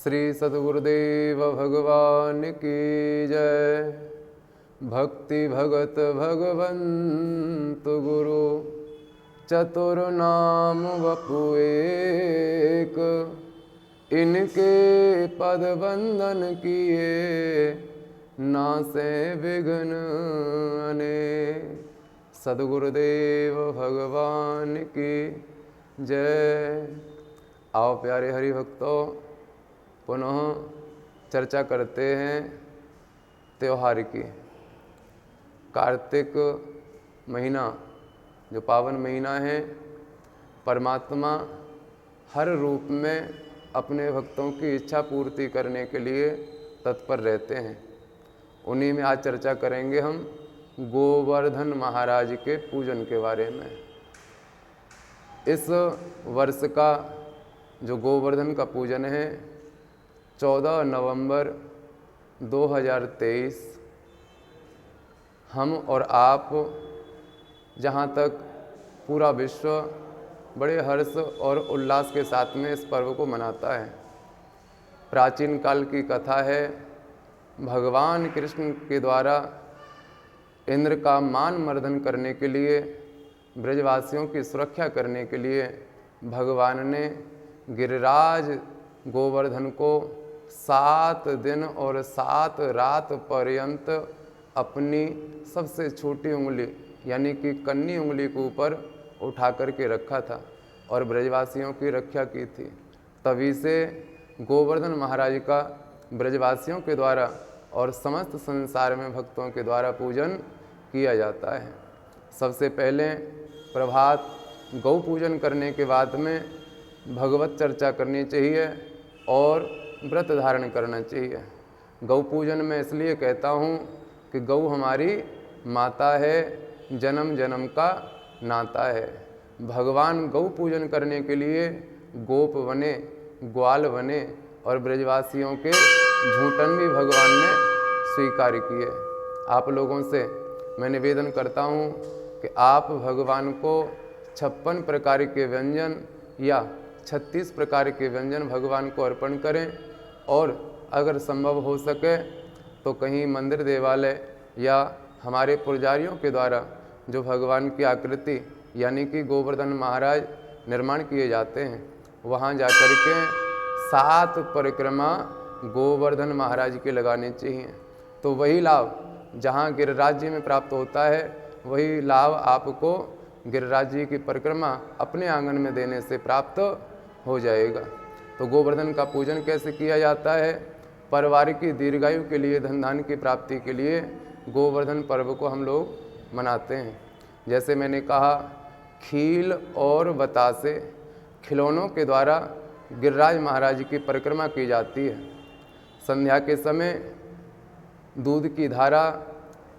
श्री सद्गुरुदेव भगवान की जय। भक्ति भगत भगवंत गुरु चतुर नाम वपु एक, इनके पद बंदन किए नासे विघ्न अनेक। सद्गुरुदेव भगवान की जय। आओ प्यारे हरि भक्तों, पुनः चर्चा करते हैं त्योहार की। कार्तिक महीना जो पावन महीना है, परमात्मा हर रूप में अपने भक्तों की इच्छा पूर्ति करने के लिए तत्पर रहते हैं। उन्हीं में आज चर्चा करेंगे हम गोवर्धन महाराज के पूजन के बारे में। इस वर्ष का जो गोवर्धन का पूजन है 14 नवंबर 2023, हम और आप, जहाँ तक पूरा विश्व बड़े हर्ष और उल्लास के साथ में इस पर्व को मनाता है। प्राचीन काल की कथा है, भगवान कृष्ण के द्वारा इंद्र का मान मर्दन करने के लिए, ब्रजवासियों की सुरक्षा करने के लिए भगवान ने गिरिराज गोवर्धन को 7 दिन और 7 रात पर्यंत अपनी सबसे छोटी उंगली यानी कि कन्नी उंगली के ऊपर उठा करके रखा था और ब्रजवासियों की रक्षा की थी। तभी से गोवर्धन महाराज का ब्रजवासियों के द्वारा और समस्त संसार में भक्तों के द्वारा पूजन किया जाता है। सबसे पहले प्रभात गौ पूजन करने के बाद में भगवत चर्चा करनी चाहिए और व्रत धारण करना चाहिए। गौ पूजन में इसलिए कहता हूँ कि गौ हमारी माता है, जन्म जन्म का नाता है। भगवान गौ पूजन करने के लिए गोप बने, ग्वाल बने और ब्रजवासियों के झूठन भी भगवान ने स्वीकार किए। आप लोगों से मैं निवेदन करता हूँ कि आप भगवान को 56 प्रकार के व्यंजन या 36 प्रकार के व्यंजन भगवान को अर्पण करें और अगर संभव हो सके तो कहीं मंदिर देवालय या हमारे पुजारियों के द्वारा जो भगवान की आकृति यानी कि गोवर्धन महाराज निर्माण किए जाते हैं, वहाँ जाकर के 7 परिक्रमा गोवर्धन महाराज के लगाने चाहिए। तो वही लाभ जहाँ गिरिराज जी में प्राप्त होता है, वही लाभ आपको गिरिराज जी की परिक्रमा अपने आंगन में देने से प्राप्त हो जाएगा। तो गोवर्धन का पूजन कैसे किया जाता है? परिवार की दीर्घायु के लिए, धन धान्य की प्राप्ति के लिए गोवर्धन पर्व को हम लोग मनाते हैं। जैसे मैंने कहा, खील और बतासे खिलौनों के द्वारा गिरिराज महाराज की परिक्रमा की जाती है। संध्या के समय दूध की धारा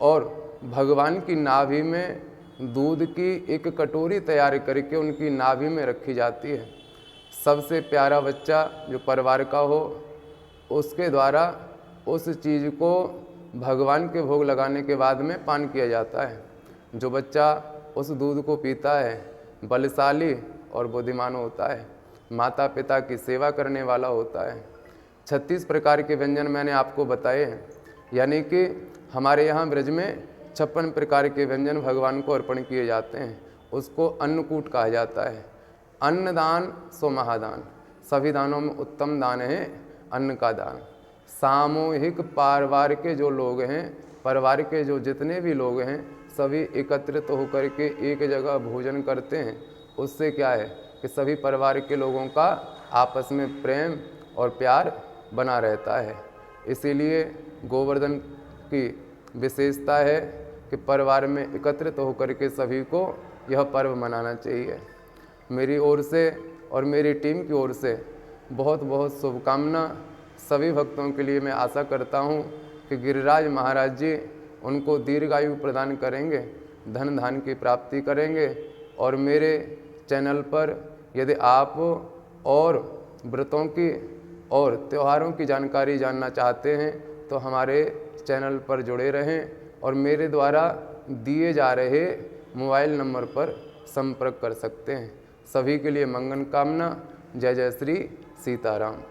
और भगवान की नाभि में दूध की एक कटोरी तैयार करके उनकी नाभि में रखी जाती है। सबसे प्यारा बच्चा जो परिवार का हो, उसके द्वारा उस चीज़ को भगवान के भोग लगाने के बाद में पान किया जाता है। जो बच्चा उस दूध को पीता है बलशाली और बुद्धिमान होता है, माता पिता की सेवा करने वाला होता है। 36 प्रकार के व्यंजन मैंने आपको बताए हैं, यानी कि हमारे यहाँ ब्रज में 56 प्रकार के व्यंजन भगवान को अर्पण किए जाते हैं। उसको अन्नकूट कहा जाता है। अन्नदान सो महादान, सभी दानों में उत्तम दान है अन्न का दान। सामूहिक परिवार के जो लोग हैं, परिवार के जो जितने भी लोग हैं, सभी एकत्रित होकर के एक जगह भोजन करते हैं। उससे क्या है कि सभी परिवार के लोगों का आपस में प्रेम और प्यार बना रहता है। इसीलिए गोवर्धन की विशेषता है कि परिवार में एकत्रित होकर के सभी को यह पर्व मनाना चाहिए। मेरी ओर से और मेरी टीम की ओर से बहुत बहुत शुभकामना सभी भक्तों के लिए। मैं आशा करता हूँ कि गिरिराज महाराज जी उनको दीर्घायु प्रदान करेंगे, धन धान्य की प्राप्ति करेंगे। और मेरे चैनल पर यदि आप और व्रतों की और त्योहारों की जानकारी जानना चाहते हैं तो हमारे चैनल पर जुड़े रहें और मेरे द्वारा दिए जा रहे मोबाइल नंबर पर संपर्क कर सकते हैं। सभी के लिए मंगल कामना। जय जय श्री सीताराम।